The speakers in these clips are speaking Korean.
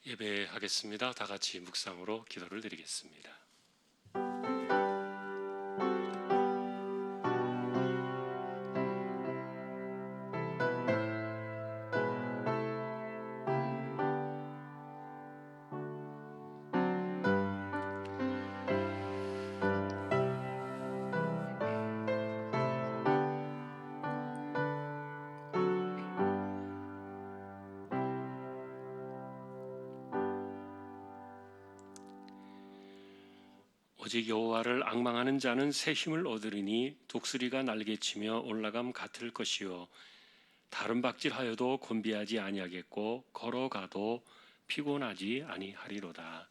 예배하겠습니다. 다 같이 묵상으로 기도를 드리겠습니다. 오직 여호와를 앙망하는 자는 새 힘을 얻으리니 독수리가 날개치며 올라감 같을 것이요 다른 박질하여도 곤비하지 아니하겠고 걸어가도 피곤하지 아니하리로다.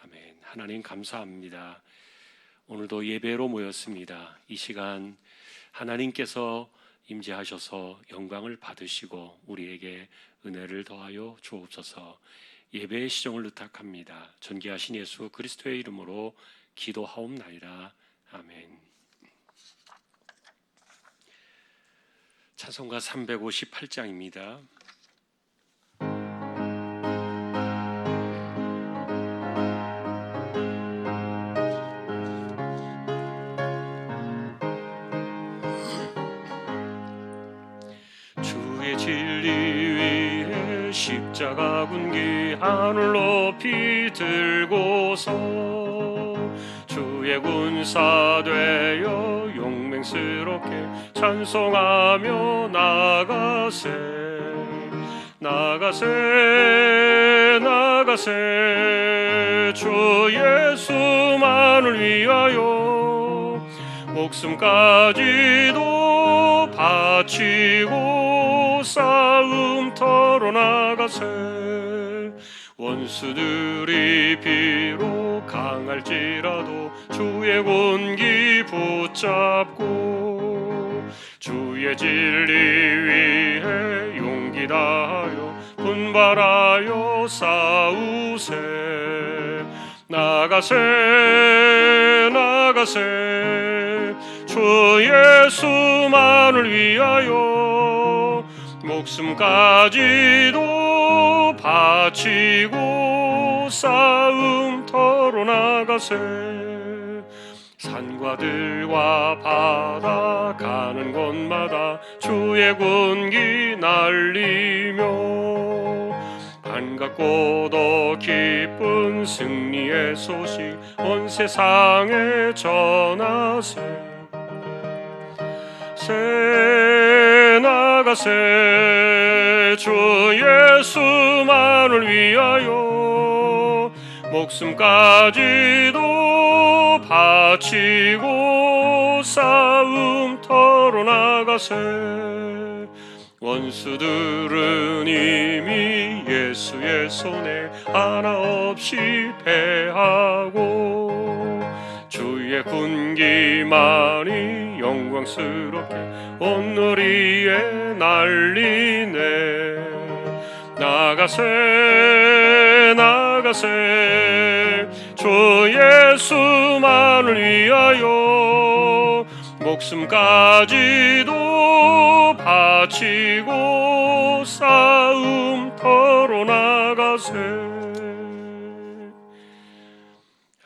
아멘. 하나님 감사합니다. 오늘도 예배로 모였습니다. 이 시간 하나님께서 임재하셔서 영광을 받으시고 우리에게 은혜를 더하여 주옵소서. 예배의 시종을 의탁합니다. 존귀하신 예수 그리스도의 이름으로 기도하옵나이다. 아멘. 찬송가 358장입니다. 주의 진리 위에 십자가 군기 하늘 높이 들고서 주의 군사 되어 용맹스럽게 찬송하며 나가세 나가세 나가세 주 예수만을 위하여 목숨까지도 바치고 싸움터로 나가세 원수들이 비록 강할지라도 주의 군기 붙잡고 주의 진리 위에 용기 다하여 분발하여 싸우세 나가세 나가세 주 예수만을 위하여 목숨까지도 바치고 싸움터로 나가세 산과 들과 바다 가는 곳마다 주의 군기 날리며 반갑고도 기쁜 승리의 소식 온 세상에 전하세 나가세 주 예수만을 위하여 목숨까지도 바치고 싸움터로 나가세 원수들은 이미 예수의 손에 하나 없이 패하고 주의 군기만이 영광스럽게 온누리에 날리네 나가세 나가세 주 예수만을 위하여 목숨까지도 바치고 싸움터로 나가세.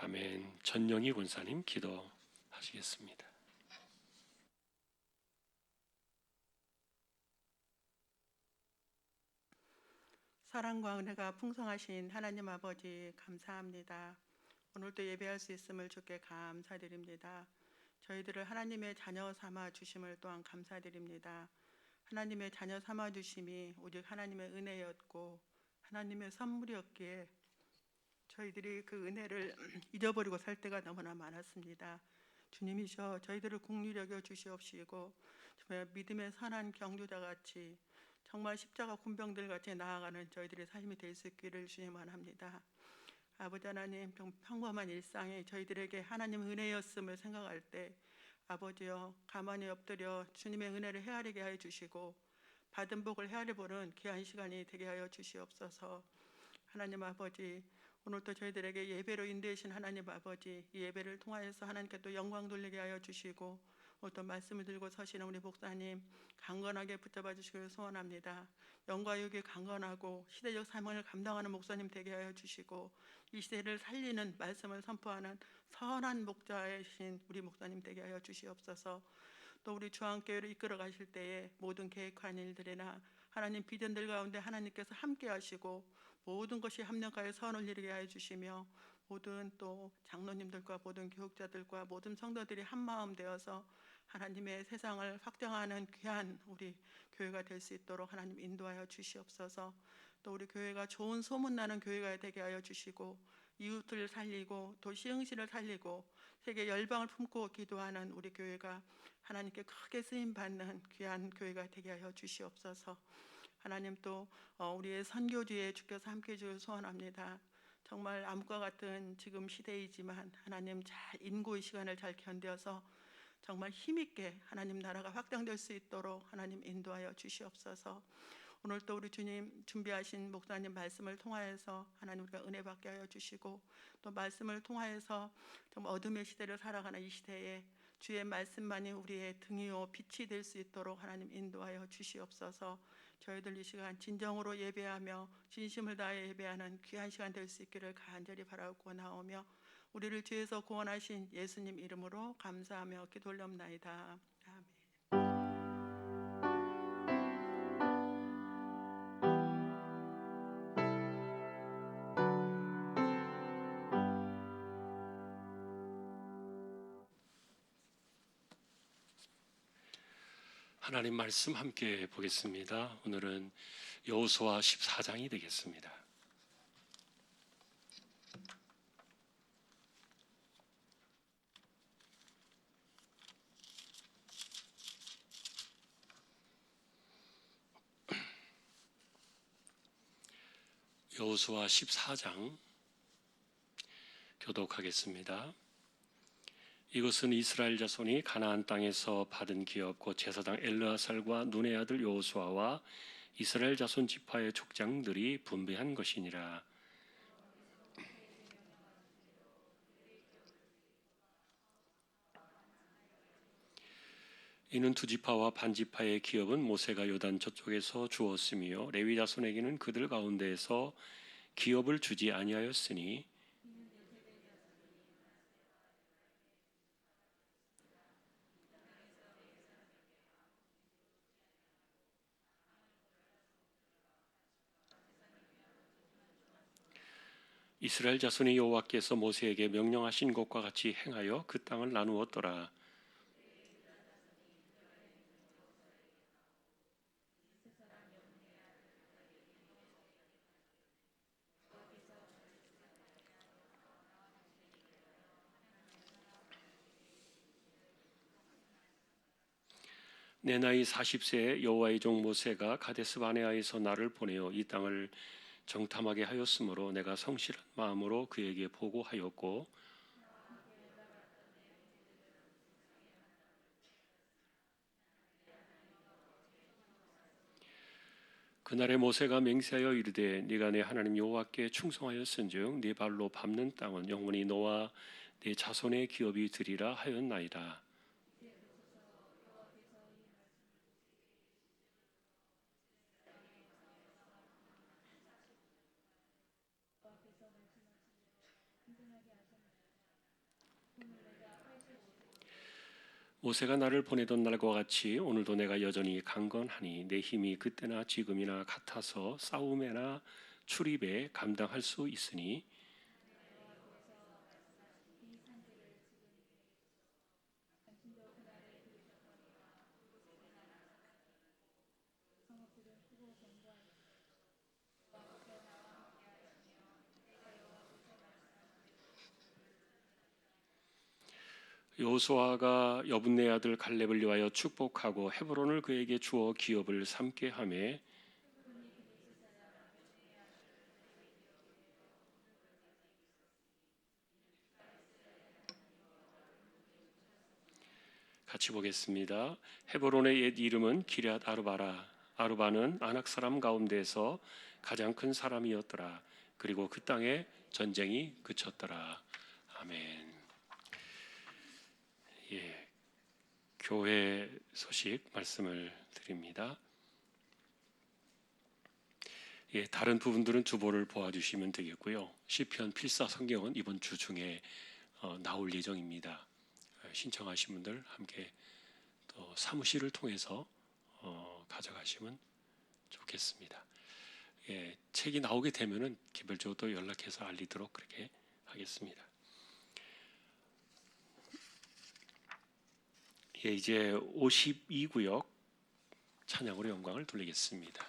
아멘. 전영희 권사님 기도하시겠습니다. 사랑과 은혜가 풍성하신 하나님 아버지 감사합니다. 오늘도 예배할 수 있음을 주께 감사드립니다. 저희들을 하나님의 자녀 삼아 주심을 또한 감사드립니다. 하나님의 자녀 삼아 주심이 오직 하나님의 은혜였고 하나님의 선물이었기에 저희들이 그 은혜를 잊어버리고 살 때가 너무나 많았습니다. 주님이셔 저희들을 긍휼히 여겨 주시옵시고 정말 믿음의 선한 경주자같이 정말 십자가 군병들같이 나아가는 저희들의 삶이 될 수 있기를 주님만 합니다. 아버지 하나님, 평범한 일상이 저희들에게 하나님 은혜였음을 생각할 때 아버지여 가만히 엎드려 주님의 은혜를 헤아리게 하여 주시고 받은 복을 헤아려 보는 귀한 시간이 되게 하여 주시옵소서. 하나님 아버지, 오늘도 저희들에게 예배로 인도하신 하나님 아버지, 이 예배를 통하여서 하나님께 또 영광 돌리게 하여 주시고 어떤 말씀을 들고 서시는 우리 목사님 강건하게 붙잡아 주시길 소원합니다. 영과 육이 강건하고 시대적 사명을 감당하는 목사님 되게 하여 주시고 이 시대를 살리는 말씀을 선포하는 선한 목자이신 우리 목사님 되게 하여 주시옵소서. 또 우리 주안교회를 이끌어 가실 때에 모든 계획한 일들이나 하나님 비전들 가운데 하나님께서 함께 하시고 모든 것이 합력하여 선을 이루게 하여 주시며 모든 또 장로님들과 모든 교육자들과 모든 성도들이 한마음 되어서 하나님의 세상을 확장하는 귀한 우리 교회가 될 수 있도록 하나님 인도하여 주시옵소서. 또 우리 교회가 좋은 소문나는 교회가 되게 하여 주시고 이웃을 살리고 도시 응시를 살리고 세계 열방을 품고 기도하는 우리 교회가 하나님께 크게 쓰임받는 귀한 교회가 되게 하여 주시옵소서. 하나님 또 우리의 선교지에 주께서 함께해 주길 소원합니다. 정말 암과 같은 지금 시대이지만 하나님 잘 인고의 시간을 잘 견뎌서 정말 힘있게 하나님 나라가 확장될 수 있도록 하나님 인도하여 주시옵소서. 오늘 또 우리 주님 준비하신 목사님 말씀을 통하여서 하나님 우리가 은혜 받게 하여 주시고 또 말씀을 통하여서 정말 어둠의 시대를 살아가는 이 시대에 주의 말씀만이 우리의 등이요 빛이 될 수 있도록 하나님 인도하여 주시옵소서. 저희들 이 시간 진정으로 예배하며 진심을 다해 예배하는 귀한 시간 될 수 있기를 간절히 바라고 나오며 우리를 죄에서 구원하신 예수님 이름으로 감사하며 기도 올려옵나이다. 아멘. 하나님 말씀 함께 보겠습니다. 오늘은 여호수아 14장이 되겠습니다. 여호수아 14장 교독하겠습니다. 이것은 이스라엘 자손이 가나안 땅에서 받은 기업 곧 제사장 엘르아살과 눈의 아들 여호수아와 이스라엘 자손 지파의 족장들이 분배한 것이니라. 이는 두 지파와 반 지파의 기업은 모세가 요단 저쪽에서 주었으며 레위 자손에게는 그들 가운데에서 기업을 주지 아니하였으니 이스라엘 자손이 여호와께서 모세에게 명령하신 것과 같이 행하여 그 땅을 나누었더라. 내 나이 40세에 여호와의 종 모세가 가데스 바네아에서 나를 보내어 이 땅을 정탐하게 하였으므로 내가 성실한 마음으로 그에게 보고하였고 그날에 모세가 맹세하여 이르되 네가 내 하나님 여호와께 충성하였은즉 네 발로 밟는 땅은 영원히 너와 네 자손의 기업이 되리라 하였나이다. 모세가 나를 보내던 날과 같이 오늘도 내가 여전히 강건하니 내 힘이 그때나 지금이나 같아서 싸움에나 출입에 감당할 수 있으니 여호수아가 여분네 아들 갈렙을 위하여 축복하고 헤브론을 그에게 주어 기업을 삼게 하매 같이 보겠습니다. 헤브론의 옛 이름은 기럇 아르바라. 아르바는 아낙 사람 가운데서 가장 큰 사람이었더라. 그리고 그 땅에 전쟁이 그쳤더라. 아멘. 예, 교회 소식 말씀을 드립니다. 다른 부분들은 주보를 보아주시면 되겠고요. 시편 필사 성경은 이번 주 중에 나올 예정입니다. 신청하신 분들 함께 또 사무실을 통해서 가져가시면 좋겠습니다. 책이 나오게 되면은 개별적으로 또 연락해서 알리도록 그렇게 하겠습니다. 이제 52구역 찬양으로 영광을 돌리겠습니다.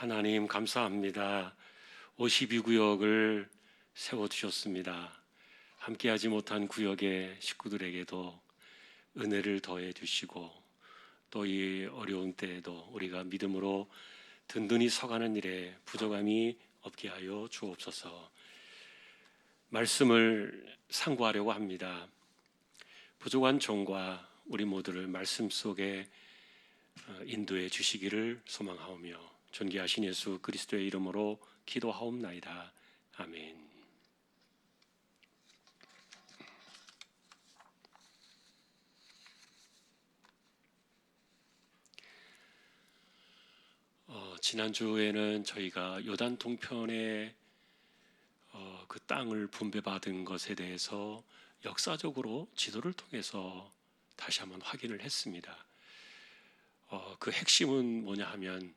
하나님 감사합니다. 52구역을 세워주셨습니다. 함께하지 못한 구역의 식구들에게도 은혜를 더해 주시고 또 이 어려운 때에도 우리가 믿음으로 든든히 서가는 일에 부족함이 없게 하여 주옵소서. 말씀을 상고하려고 합니다. 부족한 종과 우리 모두를 말씀 속에 인도해 주시기를 소망하오며 존귀하신 예수 그리스도의 이름으로 기도하옵나이다. 아멘. 지난주에는 저희가 요단 동편의 그 땅을 분배받은 것에 대해서 역사적으로 지도를 통해서 다시 한번 확인을 했습니다. 그 핵심은 뭐냐 하면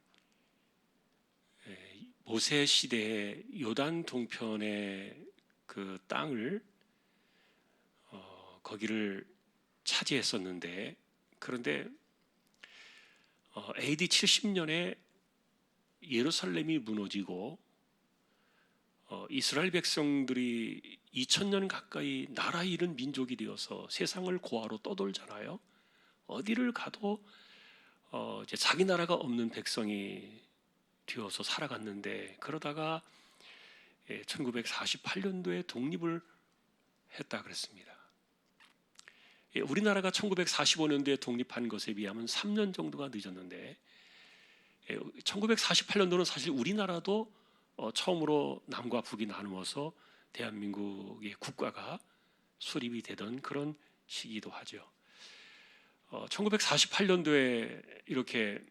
모세 시대의 요단 동편의 그 땅을 거기를 차지했었는데, 그런데 AD 70년에 예루살렘이 무너지고 이스라엘 백성들이 2000년 가까이 나라 잃은 민족이 되어서 세상을 고아로 떠돌잖아요. 어디를 가도 이제 자기 나라가 없는 백성이 되어서 살아갔는데, 그러다가 1948년도에 독립을 했다 그랬습니다. 우리나라가 1945년도에 독립한 것에 비하면 3년 정도가 늦었는데, 1948년도는 사실 우리나라도 처음으로 남과 북이 나누어서 대한민국의 국가가 수립이 되던 그런 시기도 하죠. 1948년도에 이렇게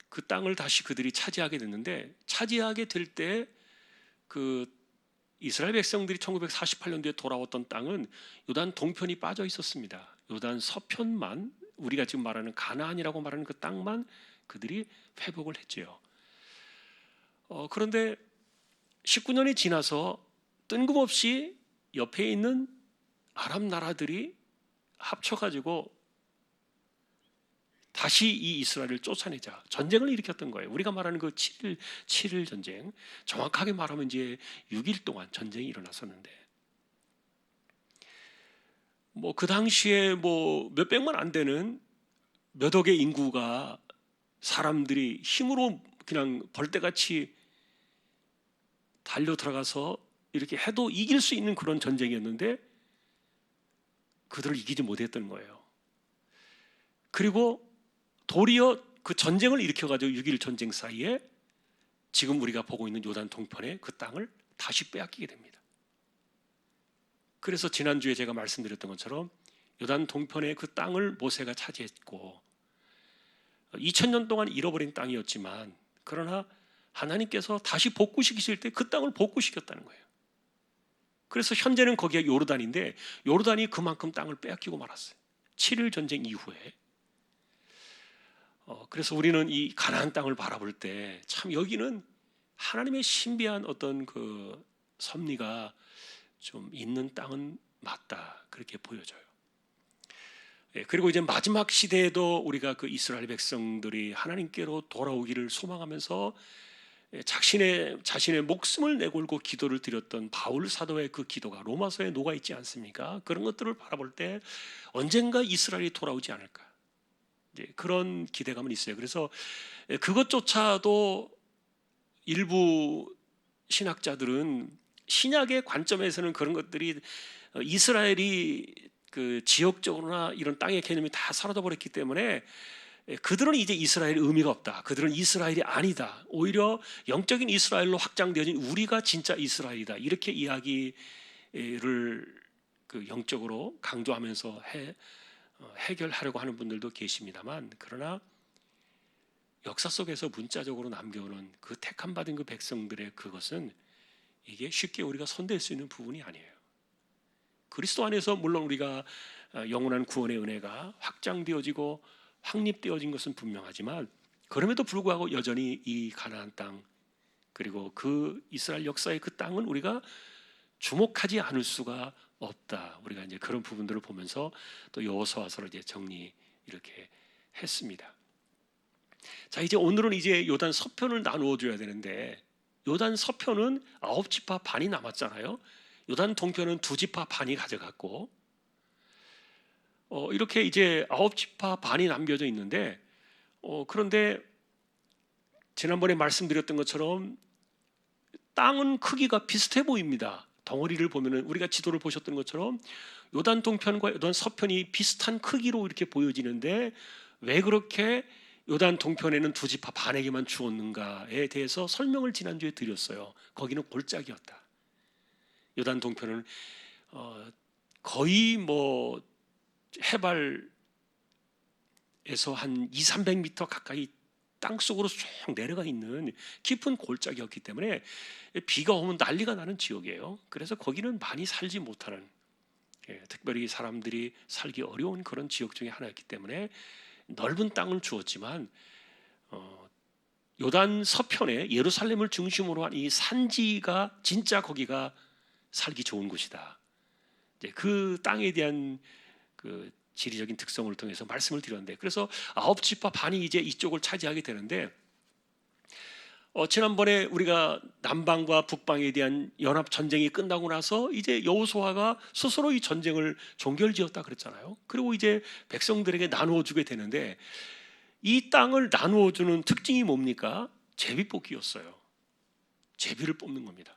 그 땅을 다시 그들이 차지하게 됐는데, 차지하게 될 때 그 이스라엘 백성들이 1948년도에 돌아왔던 땅은 요단 동편이 빠져 있었습니다. 요단 서편만, 우리가 지금 말하는 가나안이라고 말하는 그 땅만 그들이 회복을 했죠. 그런데 19년이 지나서 뜬금없이 옆에 있는 아랍 나라들이 합쳐가지고 다시 이 이스라엘을 쫓아내자 전쟁을 일으켰던 거예요. 우리가 말하는 그 7일 전쟁, 정확하게 말하면 이제 6일 동안 전쟁이 일어났었는데, 뭐 그 당시에 뭐 몇백만 안 되는 몇 억의 인구가, 사람들이 힘으로 그냥 벌떼같이 달려 들어가서 이렇게 해도 이길 수 있는 그런 전쟁이었는데 그들을 이기지 못했던 거예요. 그리고 도리어 그 전쟁을 일으켜가지고 6.1 전쟁 사이에 지금 우리가 보고 있는 요단 동편의 그 땅을 다시 빼앗기게 됩니다. 그래서 지난주에 제가 말씀드렸던 것처럼 요단 동편의 그 땅을 모세가 차지했고, 2000년 동안 잃어버린 땅이었지만, 그러나 하나님께서 다시 복구시키실 때 그 땅을 복구시켰다는 거예요. 그래서 현재는 거기가 요르단인데, 요르단이 그만큼 땅을 빼앗기고 말았어요. 7일 전쟁 이후에. 그래서 우리는 이 가나안 땅을 바라볼 때 참 여기는 하나님의 신비한 어떤 그 섭리가 좀 있는 땅은 맞다, 그렇게 보여져요. 그리고 이제 마지막 시대에도 우리가 그 이스라엘 백성들이 하나님께로 돌아오기를 소망하면서 자신의 목숨을 내걸고 기도를 드렸던 바울 사도의 그 기도가 로마서에 녹아 있지 않습니까? 그런 것들을 바라볼 때 언젠가 이스라엘이 돌아오지 않을까, 그런 기대감은 있어요. 그래서 그것조차도 일부 신학자들은, 신약의 관점에서는 그런 것들이 이스라엘이 그 지역적으로나 이런 땅의 개념이 다 사라져 버렸기 때문에 그들은 이제 이스라엘의 의미가 없다, 그들은 이스라엘이 아니다, 오히려 영적인 이스라엘로 확장되어진 우리가 진짜 이스라엘이다, 이렇게 이야기를 그 영적으로 강조하면서 해결하려고 하는 분들도 계십니다만, 그러나 역사 속에서 문자적으로 남겨오는 그 택함 받은 그 백성들의 그것은 이게 쉽게 우리가 손댈 수 있는 부분이 아니에요. 그리스도 안에서 물론 우리가 영원한 구원의 은혜가 확장되어지고 확립되어진 것은 분명하지만, 그럼에도 불구하고 여전히 이 가나안 땅, 그리고 그 이스라엘 역사의 그 땅은 우리가 주목하지 않을 수가 없다. 우리가 이제 그런 부분들을 보면서 또 여호수아서를 이제 정리 이렇게 했습니다. 자, 이제 오늘은 이제 요단 서편을 나누어 줘야 되는데, 요단 서편은 9지파 반이 남았잖아요. 요단 동편은 2지파 반이 가져갔고, 이렇게 이제 9지파 반이 남겨져 있는데, 그런데 지난번에 말씀드렸던 것처럼 땅은 크기가 비슷해 보입니다. 덩어리를 보면은, 우리가 지도를 보셨던 것처럼 요단 동편과 요단 서편이 비슷한 크기로 이렇게 보여지는데, 왜 그렇게 요단 동편에는 2지파 반에게만 주었는가에 대해서 설명을 지난주에 드렸어요. 거기는 골짜기였다. 요단 동편은 거의 뭐 해발에서 한 200~300m 가까이 땅 속으로 쭉 내려가 있는 깊은 골짜기였기 때문에 비가 오면 난리가 나는 지역이에요. 그래서 거기는 많이 살지 못하는, 특별히 사람들이 살기 어려운 그런 지역 중에 하나였기 때문에 넓은 땅을 주었지만 요단 서편에 예루살렘을 중심으로 한 이 산지가 진짜 거기가 살기 좋은 곳이다. 이제 그 땅에 대한 그 지리적인 특성을 통해서 말씀을 드렸는데, 그래서 9지파 반이 이제 이쪽을 차지하게 되는데, 지난번에 우리가 남방과 북방에 대한 연합 전쟁이 끝나고 나서 이제 여호수아가 스스로 이 전쟁을 종결지었다 그랬잖아요. 그리고 이제 백성들에게 나누어 주게 되는데, 이 땅을 나누어 주는 특징이 뭡니까? 제비뽑기였어요. 제비를 뽑는 겁니다.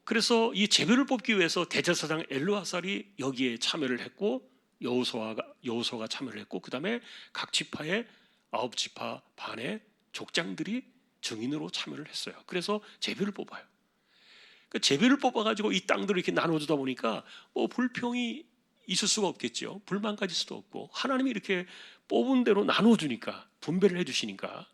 그래서 이 제비를 뽑기 위해서 대제사장 엘르아살이 여기에 참여를 했고, 여호수아가 참여를 했고, 그 다음에 각 지파의 9지파 반의 족장들이 증인으로 참여를 했어요. 그래서 제비를 뽑아요. 그 제비를 뽑아가지고 이 땅들을 이렇게 나눠주다 보니까 불평이 있을 수가 없겠죠. 불만 가질 수도 없고, 하나님이 이렇게 뽑은 대로 나눠주니까, 분배를 해주시니까.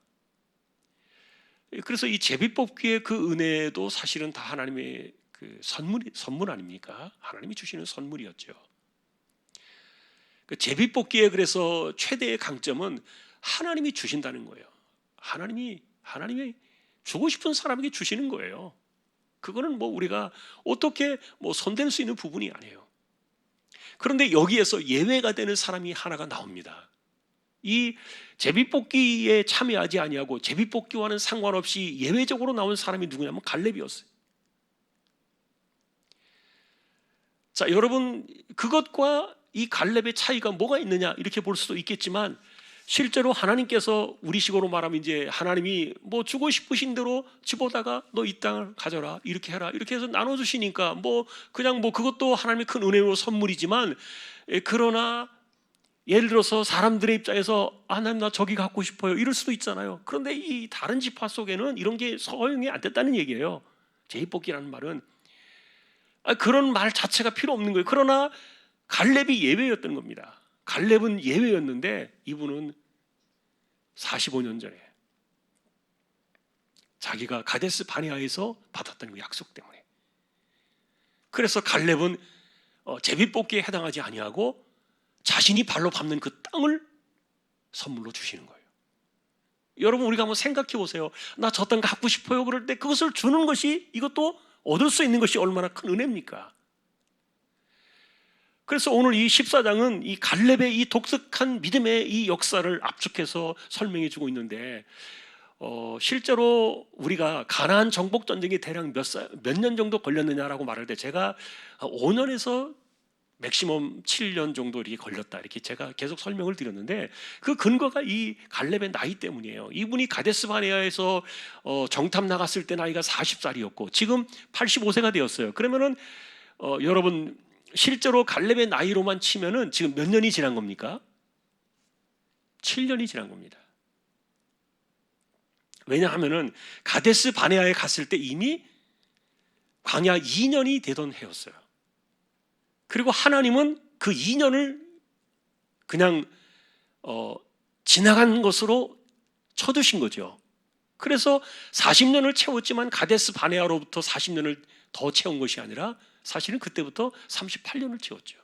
그래서 이 제비 뽑기의 그 은혜도 사실은 다 하나님의 그 선물 아닙니까? 하나님이 주시는 선물이었죠. 그 제비 뽑기의 그래서 최대의 강점은 하나님이 주신다는 거예요. 하나님이 주고 싶은 사람에게 주시는 거예요. 그거는 우리가 어떻게 손댈 수 있는 부분이 아니에요. 그런데 여기에서 예외가 되는 사람이 하나가 나옵니다. 이 제비뽑기에 참여하지 아니하고 제비뽑기와는 상관없이 예외적으로 나온 사람이 누구냐면 갈렙이었어요. 자, 여러분, 그것과 이 갈렙의 차이가 뭐가 있느냐 이렇게 볼 수도 있겠지만, 실제로 하나님께서 우리식으로 말하면 이제 하나님이 주고 싶으신 대로 집어다가 너 이 땅을 가져라, 이렇게 해라, 이렇게 해서 나눠주시니까 그냥 그것도 하나님의 큰 은혜로 선물이지만, 그러나 예를 들어서 사람들의 입장에서 하나님 나 저기 갖고 싶어요 이럴 수도 있잖아요. 그런데 이 다른 지파 속에는 이런 게 허용이 안 됐다는 얘기예요. 제비뽑기라는 말은 그런 말 자체가 필요 없는 거예요. 그러나 갈렙이 예외였던 겁니다. 갈렙은 예외였는데 이분은 45년 전에 자기가 가데스 바네아에서 받았던 그 약속 때문에, 그래서 갈렙은 제비뽑기에 해당하지 아니하고 자신이 발로 밟는 그 땅을 선물로 주시는 거예요. 여러분, 우리가 한번 생각해 보세요. 나 저 땅 갖고 싶어요. 그럴 때 그것을 주는 것이, 이것도 얻을 수 있는 것이 얼마나 큰 은혜입니까? 그래서 오늘 이 14장은 이 갈렙의 이 독특한 믿음의 이 역사를 압축해서 설명해 주고 있는데, 실제로 우리가 가나안 정복 전쟁이 대략 몇 년 정도 걸렸느냐라고 말할 때 제가 5년에서 맥시멈 7년 정도 이렇게 걸렸다, 이렇게 제가 계속 설명을 드렸는데, 그 근거가 이 갈렙의 나이 때문이에요. 이분이 가데스 바네아에서 정탐 나갔을 때 나이가 40살이었고 지금 85세가 되었어요. 그러면은 여러분, 실제로 갈렙의 나이로만 치면은 지금 몇 년이 지난 겁니까? 7년이 지난 겁니다. 왜냐하면은 가데스 바네아에 갔을 때 이미 광야 2년이 되던 해였어요. 그리고 하나님은 그 2년을 그냥 지나간 것으로 쳐두신 거죠. 그래서 40년을 채웠지만 가데스 바네아로부터 40년을 더 채운 것이 아니라 사실은 그때부터 38년을 채웠죠.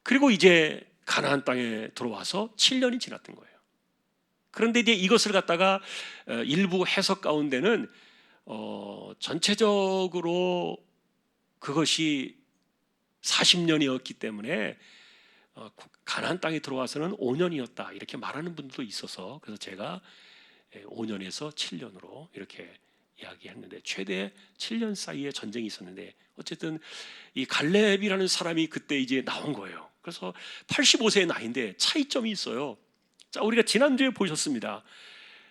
그리고 이제 가나안 땅에 들어와서 7년이 지났던 거예요. 그런데 이제 이것을 갖다가 일부 해석 가운데는 전체적으로 그것이 40년이었기 때문에 가나안 땅에 들어와서는 5년이었다 이렇게 말하는 분들도 있어서, 그래서 제가 5년에서 7년으로 이렇게 이야기했는데, 최대 7년 사이에 전쟁이 있었는데, 어쨌든 이 갈렙이라는 사람이 그때 이제 나온 거예요. 그래서 85세의 나이인데 차이점이 있어요. 자, 우리가 지난주에 보셨습니다.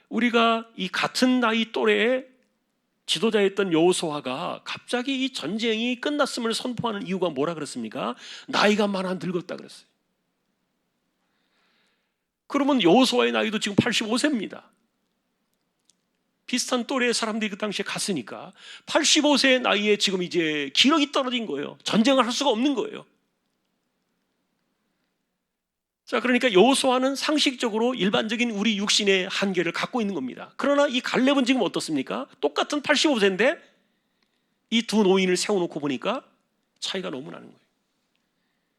우리가 이 같은 나이 또래의 지도자였던 여호수아가 갑자기 이 전쟁이 끝났음을 선포하는 이유가 뭐라 그랬습니까? 나이가 많아 늙었다 그랬어요. 그러면 여호수아의 나이도 지금 85세입니다. 비슷한 또래의 사람들이 그 당시에 갔으니까 85세의 나이에 지금 이제 기력이 떨어진 거예요. 전쟁을 할 수가 없는 거예요. 자, 그러니까 여호수아는 상식적으로 일반적인 우리 육신의 한계를 갖고 있는 겁니다. 그러나 이 갈렙은 지금 어떻습니까? 똑같은 85세인데 이 두 노인을 세워놓고 보니까 차이가 너무 나는 거예요.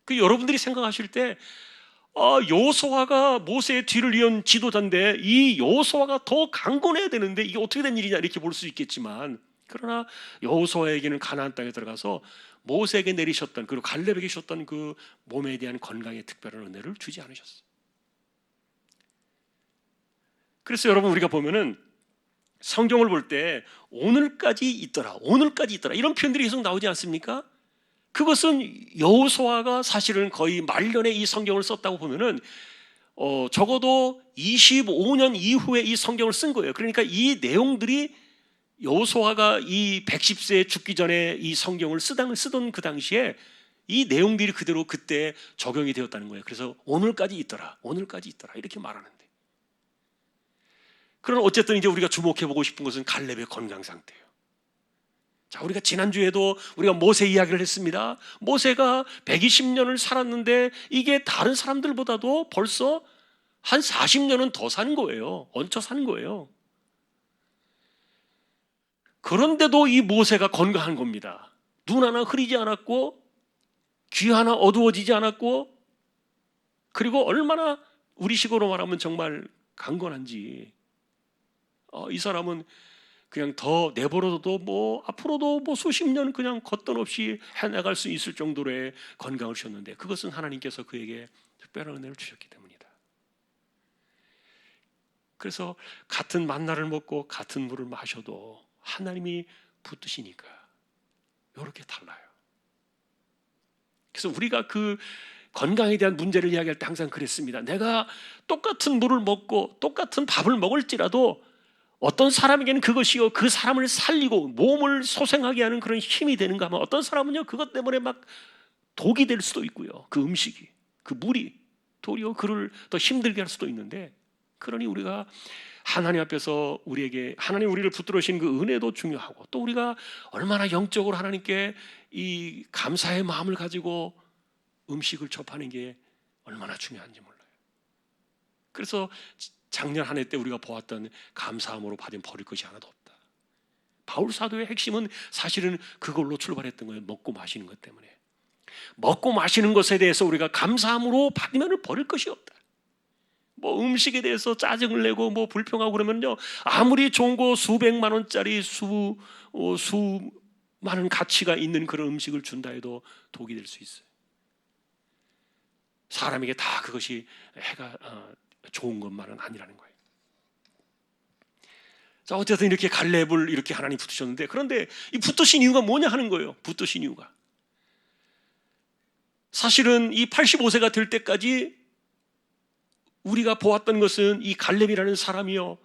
그 여러분들이 생각하실 때 여호수아가 모세의 뒤를 이은 지도자인데 이 여호수아가 더 강건해야 되는데 이게 어떻게 된 일이냐 이렇게 볼 수 있겠지만, 그러나 여호수아에게는 가나안 땅에 들어가서 모세에게 내리셨던, 그리고 갈렙에게 주셨던 그 몸에 대한 건강의 특별한 은혜를 주지 않으셨어요. 그래서 여러분, 우리가 보면은 성경을 볼 때 오늘까지 있더라, 오늘까지 있더라 이런 표현들이 계속 나오지 않습니까? 그것은 여호수아가 사실은 거의 말년에 이 성경을 썼다고 보면은 적어도 25년 이후에 이 성경을 쓴 거예요. 그러니까 이 내용들이 여호수아가 이 110세에 죽기 전에 이 성경을 쓰던 그 당시에 이 내용들이 그대로 그때 적용이 되었다는 거예요. 그래서 오늘까지 있더라, 오늘까지 있더라 이렇게 말하는데, 그러나 어쨌든 이제 우리가 주목해 보고 싶은 것은 갈렙의 건강 상태예요. 자, 우리가 지난주에도 우리가 모세 이야기를 했습니다. 모세가 120년을 살았는데 이게 다른 사람들보다도 벌써 한 40년은 더 사는 거예요. 얹혀 사는 거예요. 그런데도 이 모세가 건강한 겁니다. 눈 하나 흐리지 않았고 귀 하나 어두워지지 않았고, 그리고 얼마나 우리식으로 말하면 정말 강건한지, 이 사람은 그냥 더 내버려둬도 뭐 앞으로도 뭐 수십 년 그냥 걷던 없이 해나갈 수 있을 정도로의 건강을 주셨는데, 그것은 하나님께서 그에게 특별한 은혜를 주셨기 때문이다. 그래서 같은 만나를 먹고 같은 물을 마셔도 하나님이 붙드시니까 이렇게 달라요. 그래서 우리가 그 건강에 대한 문제를 이야기할 때 항상 그랬습니다. 내가 똑같은 물을 먹고 똑같은 밥을 먹을지라도 어떤 사람에게는 그것이요 그 사람을 살리고 몸을 소생하게 하는 그런 힘이 되는가 하면, 어떤 사람은요 그것 때문에 막 독이 될 수도 있고요, 그 음식이, 그 물이 도리어 그를 더 힘들게 할 수도 있는데, 그러니 우리가 하나님 앞에서 하나님 우리를 붙들으신 그 은혜도 중요하고, 또 우리가 얼마나 영적으로 하나님께 이 감사의 마음을 가지고 음식을 접하는 게 얼마나 중요한지 몰라요. 그래서 작년 한 해 때 우리가 보았던 감사함으로 받은 버릴 것이 하나도 없다. 바울 사도의 핵심은 사실은 그걸로 출발했던 거예요. 먹고 마시는 것 때문에. 먹고 마시는 것에 대해서 우리가 감사함으로 받으면 버릴 것이 없다. 뭐 음식에 대해서 짜증을 내고 뭐 불평하고 그러면요, 아무리 좋은 거 수백만 원짜리 수많은 가치가 있는 그런 음식을 준다 해도 독이 될 수 있어요. 사람에게 다 그것이 해가 좋은 것만은 아니라는 거예요. 자, 어쨌든 이렇게 갈렙을 이렇게 하나님 붙으셨는데, 그런데 이 붙으신 이유가 뭐냐 하는 거예요. 붙으신 이유가 사실은 이 85세가 될 때까지 우리가 보았던 것은 이 갈렙이라는 사람이요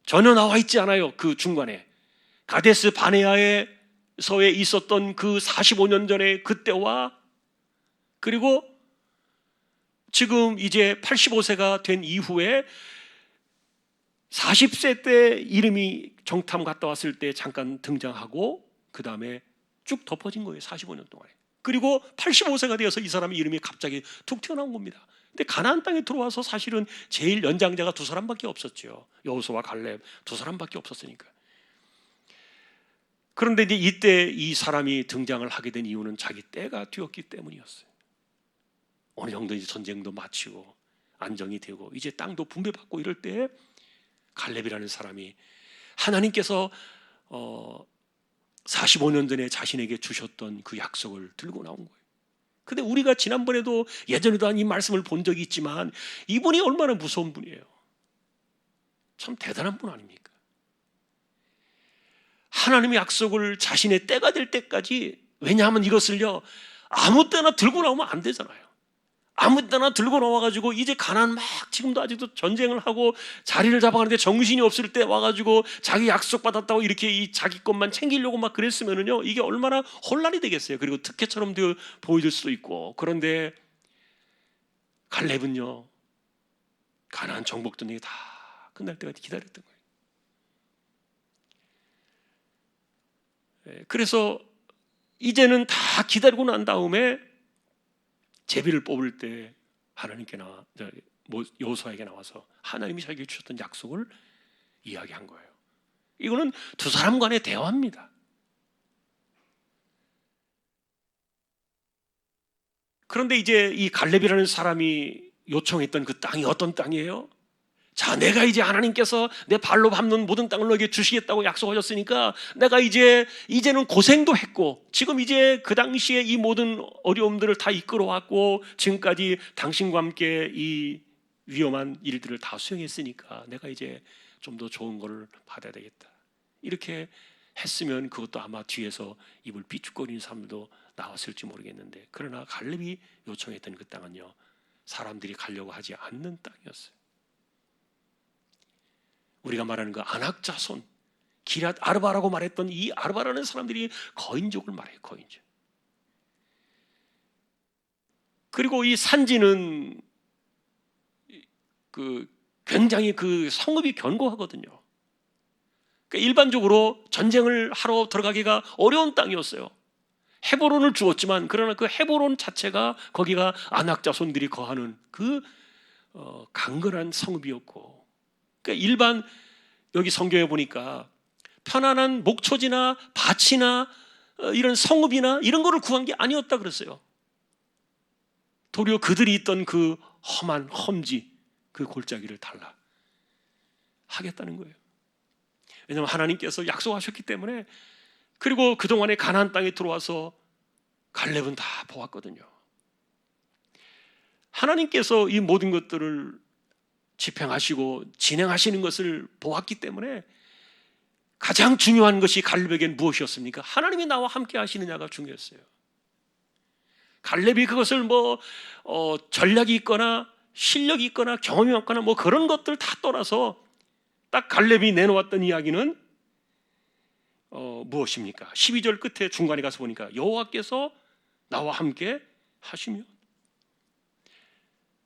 전혀 나와 있지 않아요. 그 중간에 가데스 바네아에서에 있었던 그 45년 전에 그때와, 그리고 지금 이제 85세가 된 이후에 40세 때 이름이 정탐 갔다 왔을 때 잠깐 등장하고 그 다음에 쭉 덮어진 거예요. 45년 동안에. 그리고 85세가 되어서 이 사람의 이름이 갑자기 툭 튀어나온 겁니다. 근데 가나안 땅에 들어와서 사실은 제일 연장자가 두 사람밖에 없었죠. 여호수아와 갈렙 두 사람밖에 없었으니까. 그런데 이제 이때 이 사람이 등장을 하게 된 이유는 자기 때가 되었기 때문이었어요. 어느 정도 이제 전쟁도 마치고 안정이 되고 이제 땅도 분배받고 이럴 때 갈렙이라는 사람이 하나님께서 45년 전에 자신에게 주셨던 그 약속을 들고 나온 거예요. 근데 우리가 지난번에도 예전에도 이 말씀을 본 적이 있지만 이분이 얼마나 무서운 분이에요. 참 대단한 분 아닙니까? 하나님의 약속을 자신의 때가 될 때까지, 왜냐하면 이것을요 아무 때나 들고 나오면 안 되잖아요. 아무 때나 들고 나와가지고 이제 가나안 막 지금도 아직도 전쟁을 하고 자리를 잡아가는데 정신이 없을 때 와가지고 자기 약속 받았다고 이렇게 이 자기 것만 챙기려고 막 그랬으면은요 이게 얼마나 혼란이 되겠어요. 그리고 특혜처럼 보여질 수도 있고. 그런데 갈렙은요 가나안 정복 전쟁이 다 끝날 때까지 기다렸던 거예요. 그래서 이제는 다 기다리고 난 다음에 제비를 뽑을 때 여호수아에게 나와서 하나님이 자기에게 주셨던 약속을 이야기한 거예요. 이거는 두 사람 간의 대화입니다. 그런데 이제 이 갈렙이라는 사람이 요청했던 그 땅이 어떤 땅이에요? 자, 내가 이제 하나님께서 내 발로 밟는 모든 땅을 너에게 주시겠다고 약속하셨으니까 내가 이제는 고생도 했고 지금 이제 그 당시에 이 모든 어려움들을 다 이끌어왔고 지금까지 당신과 함께 이 위험한 일들을 다 수행했으니까 내가 이제 좀 더 좋은 거를 받아야 되겠다. 이렇게 했으면 그것도 아마 뒤에서 입을 삐죽거리는 사람들도 나왔을지 모르겠는데, 그러나 갈렙이 요청했던 그 땅은요, 사람들이 가려고 하지 않는 땅이었어요. 우리가 말하는 그 아낙 자손, 기럇 아르바라고 말했던 이 아르바라는 사람들이 거인족을 말해요. 거인족. 그리고 이 산지는 굉장히 그 성읍이 견고하거든요. 그러니까 일반적으로 전쟁을 하러 들어가기가 어려운 땅이었어요. 헤브론을 주었지만 그러나 그 헤브론 자체가 거기가 아낙 자손들이 거하는 그 강건한 성읍이었고, 그러니까 일반 여기 성경에 보니까 편안한 목초지나 밭이나 이런 성읍이나 이런 거를 구한 게 아니었다 그랬어요. 도리어 그들이 있던 그 험한 험지, 그 골짜기를 달라 하겠다는 거예요. 왜냐하면 하나님께서 약속하셨기 때문에. 그리고 그동안에 가나안 땅에 들어와서 갈렙은 다 보았거든요. 하나님께서 이 모든 것들을 집행하시고 진행하시는 것을 보았기 때문에 가장 중요한 것이 갈렙에겐 무엇이었습니까? 하나님이 나와 함께 하시느냐가 중요했어요. 갈렙이 그것을 전략이 있거나 실력이 있거나 경험이 많거나 그런 것들 다 떠나서 딱 갈렙이 내놓았던 이야기는 무엇입니까? 12절 끝에 중간에 가서 보니까 여호와께서 나와 함께 하시면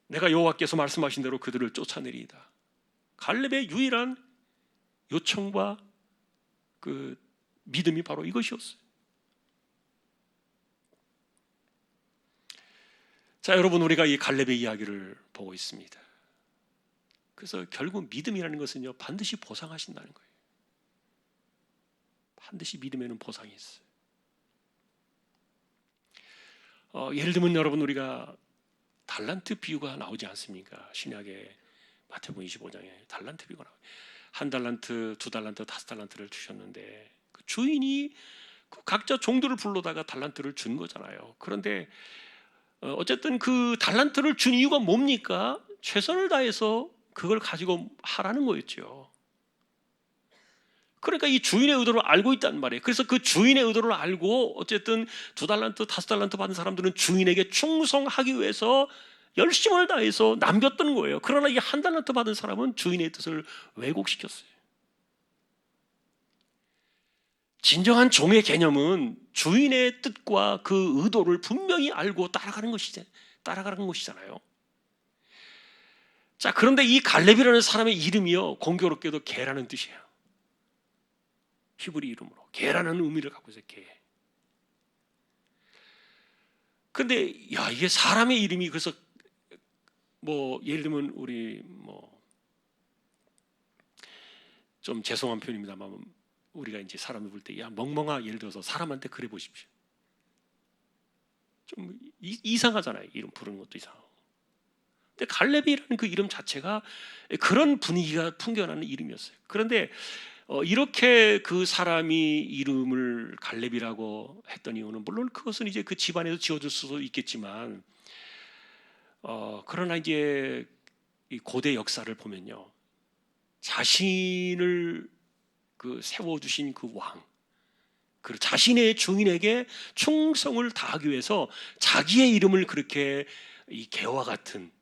내가 여호와께서 말씀하신 대로 그들을 쫓아내리이다. 갈렙의 유일한 요청과 그 믿음이 바로 이것이었어요. 자, 여러분, 우리가 이 갈렙의 이야기를 보고 있습니다. 그래서 결국 믿음이라는 것은요, 반드시 보상하신다는 거예요. 반드시 믿음에는 보상이 있어요. 예를 들면 여러분, 우리가 달란트 비유가 나오지 않습니까? 신약의 마태복음 25장에 달란트 비유가 나와요. 1달란트, 2달란트, 5달란트를 주셨는데 그 주인이 각자 종들을 불러다가 달란트를 준 거잖아요. 그런데 어쨌든 그 달란트를 준 이유가 뭡니까? 최선을 다해서 그걸 가지고 하라는 거였죠. 그러니까 이 주인의 의도를 알고 있단 말이에요. 그래서 그 주인의 의도를 알고 어쨌든 2달란트, 5달란트 받은 사람들은 주인에게 충성하기 위해서 열심을 다해서 남겼던 거예요. 그러나 이 1달란트 받은 사람은 주인의 뜻을 왜곡시켰어요. 진정한 종의 개념은 주인의 뜻과 그 의도를 분명히 알고 따라가는 것이잖아요. 자, 그런데 이 갈렙이라는 사람의 이름이요, 공교롭게도 개라는 뜻이에요. 히브리 이름으로 개라는 의미를 갖고 있어요. 개. 근데 이게 사람의 이름이, 그래서 예를 들면 우리 좀 죄송한 표현입니다만, 우리가 이제 사람을 볼 때 야 멍멍아, 예를 들어서 사람한테 그래 보십시오. 좀 이상하잖아요. 이름 부르는 것도 이상하고. 근데 갈렙이라는 그 이름 자체가 그런 분위기가 풍겨나는 이름이었어요. 그런데 이렇게 그 사람이 이름을 갈렙이라고 했던 이유는, 물론 그것은 이제 그 집안에서 지어줄 수도 있겠지만, 그러나 이제 이 고대 역사를 보면요, 자신을 세워주신 그 왕, 그 자신의 주인에게 충성을 다하기 위해서 자기의 이름을 그렇게 이 개와 같은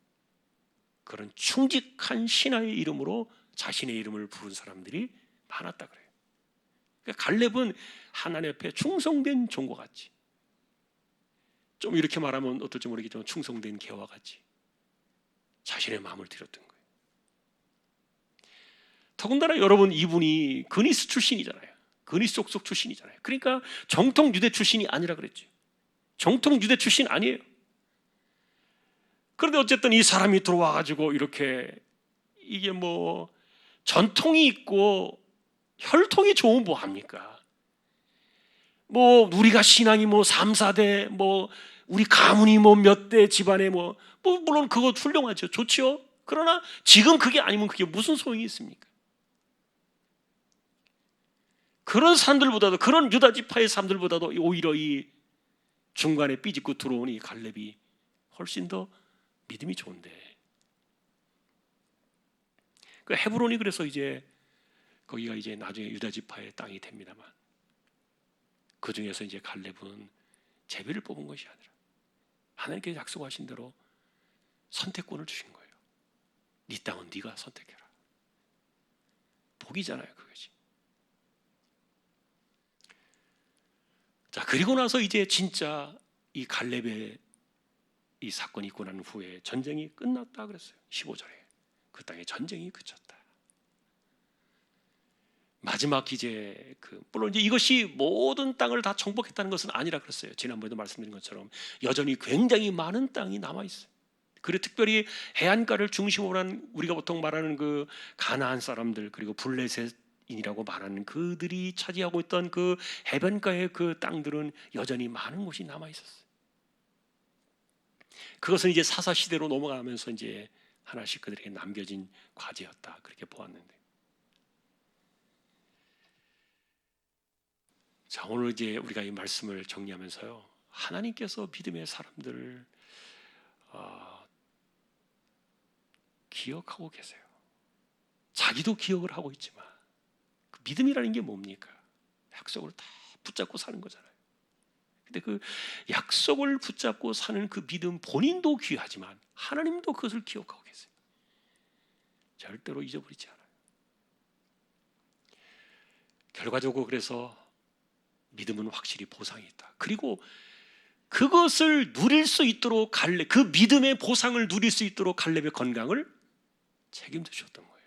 그런 충직한 신하의 이름으로 자신의 이름을 부른 사람들이 많았다 그래요. 그러니까 갈렙은 하나님 앞에 충성된 종과 같이, 좀 이렇게 말하면 어떨지 모르겠지만 충성된 개와 같이 자신의 마음을 드렸던 거예요. 더군다나 여러분, 이분이 그니스 출신이잖아요. 그니스 족속 출신이잖아요. 그러니까 정통 유대 출신이 아니라 그랬죠. 정통 유대 출신 아니에요. 그런데 어쨌든 이 사람이 들어와 가지고 이렇게 이게 뭐 전통이 있고 혈통이 좋으면 뭐 합니까? 뭐 우리가 신앙이 뭐 3, 4대 뭐 우리 가문이 뭐 몇 대 집안에 뭐 물론 그거 훌륭하죠. 좋지요. 그러나 지금 그게 아니면 그게 무슨 소용이 있습니까? 그런 사람들보다도, 그런 유다 지파의 사람들보다도 오히려 이 중간에 삐집고 들어온 이 갈렙이 훨씬 더 믿음이 좋은데, 그 헤브론이 그래서 이제 거기가 이제 나중에 유다 지파의 땅이 됩니다만, 그 중에서 이제 갈렙은 제비를 뽑은 것이 아니라 하나님께서 약속하신 대로 선택권을 주신 거예요. 네 땅은 네가 선택해라. 복이잖아요, 그것이. 자, 그리고 나서 이제 진짜 이 갈렙의 이 사건이 있고 난 후에 전쟁이 끝났다 그랬어요. 15절에 그 땅에 전쟁이 그쳤다. 마지막 이제 물론 이제 이것이 모든 땅을 다 정복했다는 것은 아니라 그랬어요. 지난번에도 말씀드린 것처럼 여전히 굉장히 많은 땅이 남아 있어요. 그리고 특별히 해안가를 중심으로 한 우리가 보통 말하는 그 가나안 사람들, 그리고 블레셋인이라고 말하는 그들이 차지하고 있던 그 해변가의 그 땅들은 여전히 많은 곳이 남아 있었어요. 그것은 이제 사사 시대로 넘어가면서 이제 하나씩 그들에게 남겨진 과제였다, 그렇게 보았는데, 자, 오늘 이제 우리가 이 말씀을 정리하면서요, 하나님께서 믿음의 사람들을 기억하고 계세요. 자기도 기억을 하고 있지만 그 믿음이라는 게 뭡니까? 약속을 다 붙잡고 사는 거잖아요. 근데 그 약속을 붙잡고 사는 그 믿음 본인도 귀하지만 하나님도 그것을 기억하고 계세요. 절대로 잊어버리지 않아요. 결과적으로 그래서 믿음은 확실히 보상이 있다. 그리고 그것을 누릴 수 있도록 그 믿음의 보상을 누릴 수 있도록 갈렙의 건강을 책임지셨던 거예요.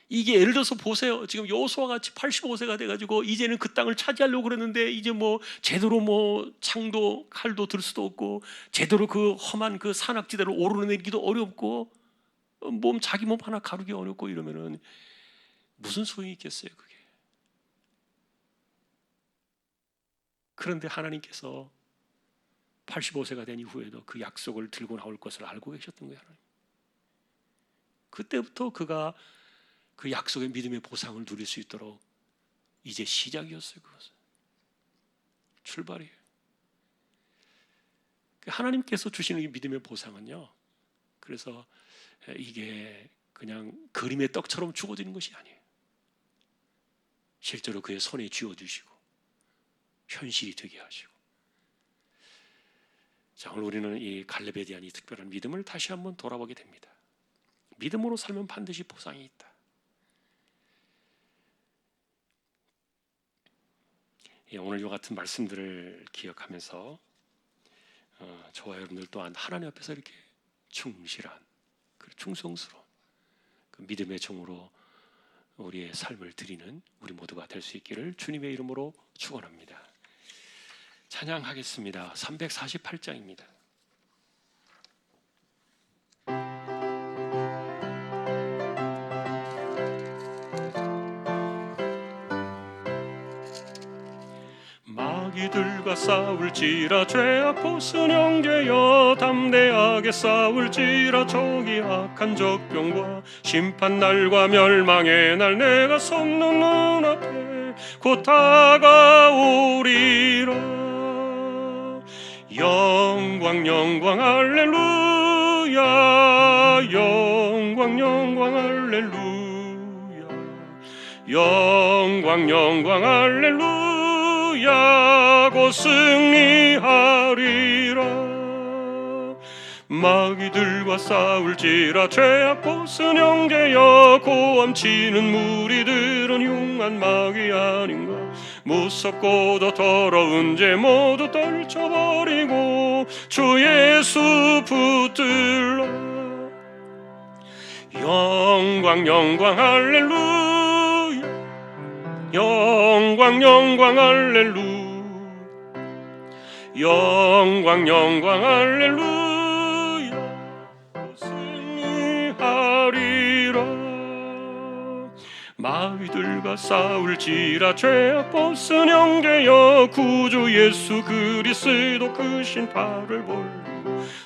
이게 예를 들어서 보세요. 지금 여호수아 같이 85세가 돼가지고 이제는 그 땅을 차지하려고 그러는데 이제 뭐 제대로 뭐 창도 칼도 들 수도 없고 제대로 그 험한 그 산악지대를 오르내리기도 어렵고 자기 몸 하나 가르기 어렵고 이러면은 무슨 소용이 있겠어요, 그게. 그런데 하나님께서 85세가 된 이후에도 그 약속을 들고 나올 것을 알고 계셨던 거예요. 하나님. 그때부터 그가 그 약속의 믿음의 보상을 누릴 수 있도록 이제 시작이었어요. 그것은 출발이에요. 하나님께서 주시는 이 믿음의 보상은요, 그래서 이게 그냥 그림의 떡처럼 주어지는 것이 아니에요. 실제로 그의 손에 쥐어주시고 현실이 되게 하시고. 자, 오늘 우리는 이 갈렙에 대한 이 특별한 믿음을 다시 한번 돌아보게 됩니다. 믿음으로 살면 반드시 보상이 있다. 오늘 이 같은 말씀들을 기억하면서 저와 여러분들 또한 하나님 앞에서 이렇게 충실한, 충성스러운 그 믿음의 종으로 우리의 삶을 드리는 우리 모두가 될 수 있기를 주님의 이름으로 축원합니다. 찬양하겠습니다. 348장입니다. 마귀들과 싸울지라 죄악 보슨 형제여, 담대하게 싸울지라 저기 악한 적병과 심판날과 멸망의 날 내가 섰는 눈앞에 곧 다가오리라. 영광 영광 할렐루야, 영광 영광 할렐루야, 영광 영광 할렐루야, 곧 승리하리라. 마귀들과 싸울지라 죄악 보슨 형제여, 고함치는 무리들은 흉한 마귀 아닌가. 무섭고도 더러운 죄 모두 떨쳐버리고 주 예수 붙들라. 영광 영광 할렐루야, 영광 영광 할렐루야, 영광 영광 할렐루야, 마귀들과 싸울지라 죄악 벗은 형제여 구주 예수 그리스도 그 신발을 벌고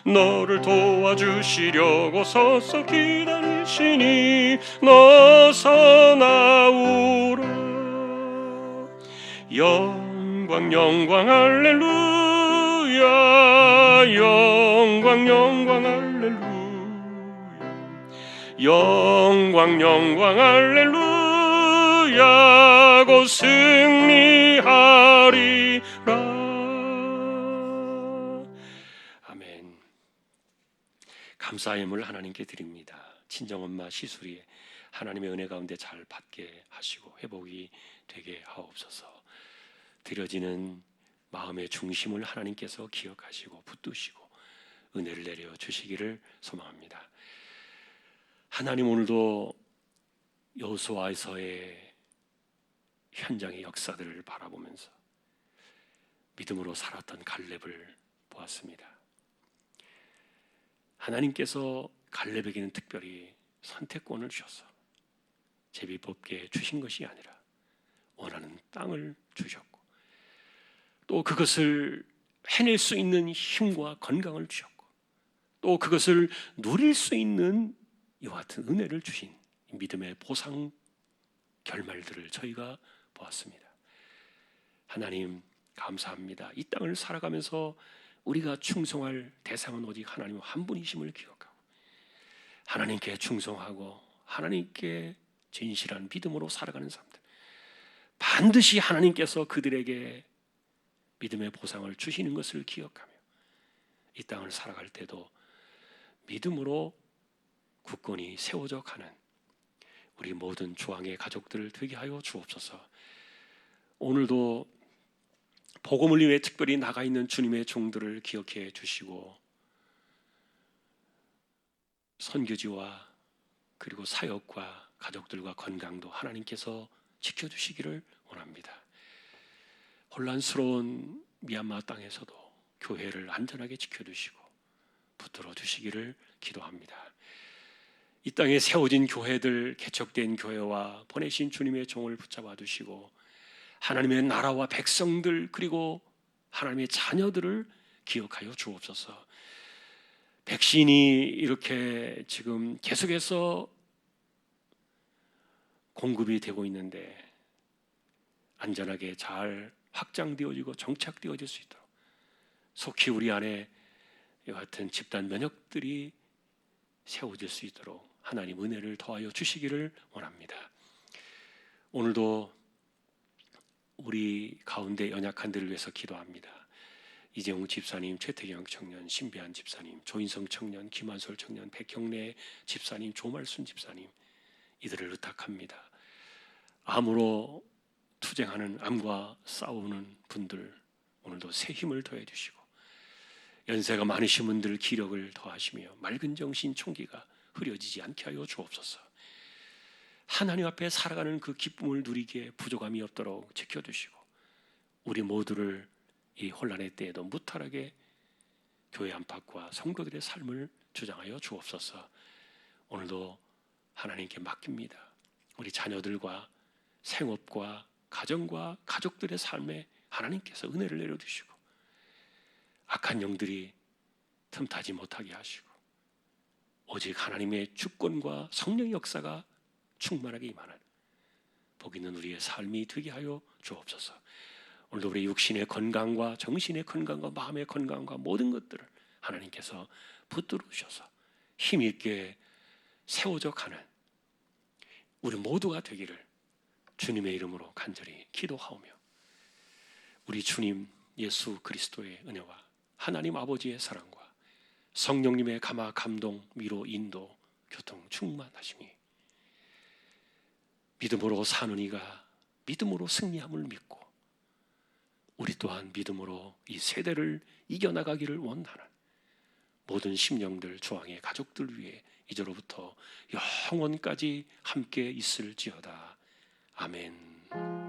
너를 도와주시려고 서서 기다리시니 너서 나오라. 영광 영광 할렐루야 영광 영광 할렐루야 영광 영광 할렐루야 곧 승리하리라. 아멘. 감사의 물 하나님께 드립니다. 친정엄마 시술이 하나님의 은혜 가운데 잘 받게 하시고 회복이 되게 하옵소서. 드려지는 마음의 중심을 하나님께서 기억하시고 붙드시고 은혜를 내려 주시기를 소망합니다. 하나님, 오늘도 여호수아에서의 현장의 역사들을 바라보면서 믿음으로 살았던 갈렙을 보았습니다. 하나님께서 갈렙에게는 특별히 선택권을 주셔서 제비뽑게 주신 것이 아니라 원하는 땅을 주셨고 또 그것을 해낼 수 있는 힘과 건강을 주셨고 또 그것을 누릴 수 있는 이와 같은 은혜를 주신 믿음의 보상 결말들을 저희가 보았습니다. 하나님 감사합니다. 이 땅을 살아가면서 우리가 충성할 대상은 오직 하나님 한 분이심을 기억하고 하나님께 충성하고 하나님께 진실한 믿음으로 살아가는 사람들, 반드시 하나님께서 그들에게 믿음의 보상을 주시는 것을 기억하며 이 땅을 살아갈 때도 믿음으로 굳건히 세워져 가는 우리 모든 조항의 가족들을 되게 하여 주옵소서. 오늘도 복음을 위해 특별히 나가 있는 주님의 종들을 기억해 주시고 선교지와 그리고 사역과 가족들과 건강도 하나님께서 지켜주시기를 원합니다. 혼란스러운 미얀마 땅에서도 교회를 안전하게 지켜주시고 붙들어 주시기를 기도합니다. 이 땅에 세워진 교회들, 개척된 교회와 보내신 주님의 종을 붙잡아 두시고 하나님의 나라와 백성들 그리고 하나님의 자녀들을 기억하여 주옵소서. 백신이 이렇게 지금 계속해서 공급이 되고 있는데 안전하게 잘 확장되어지고 정착되어질 수 있도록 속히 우리 안에 이와 같은 집단 면역들이 세워질 수 있도록 하나님 은혜를 더하여 주시기를 원합니다. 오늘도 우리 가운데 연약한 들을 위해서 기도합니다. 이재용 집사님, 최태경 청년, 신비한 집사님, 조인성 청년, 김한솔 청년, 백형래 집사님, 조말순 집사님, 이들을 의탁합니다. 암으로 투쟁하는, 암과 싸우는 분들 오늘도 새 힘을 더해 주시고 연세가 많으신 분들 기력을 더하시며 맑은 정신 총기가 흐려지지 않게 하여 주옵소서. 하나님 앞에 살아가는 그 기쁨을 누리기에 부족함이 없도록 지켜주시고 우리 모두를 이 혼란의 때에도 무탈하게 교회 안팎과 성도들의 삶을 주장하여 주옵소서. 오늘도 하나님께 맡깁니다. 우리 자녀들과 생업과 가정과 가족들의 삶에 하나님께서 은혜를 내려주시고 악한 영들이 틈타지 못하게 하시고 오직 하나님의 주권과 성령의 역사가 충만하게 임하는 복 있는 우리의 삶이 되게 하여 주옵소서. 오늘도 우리 육신의 건강과 정신의 건강과 마음의 건강과 모든 것들을 하나님께서 붙들어 주셔서 힘있게 세워져 가는 우리 모두가 되기를 주님의 이름으로 간절히 기도하오며 우리 주님 예수 그리스도의 은혜와 하나님 아버지의 사랑과 성령님의 감화 감동 위로 인도 교통 충만하심이 믿음으로 사는 이가 믿음으로 승리함을 믿고 우리 또한 믿음으로 이 세대를 이겨나가기를 원하는 모든 심령들 조항의 가족들 위해 이제로부터 영원까지 함께 있을지어다. 아멘.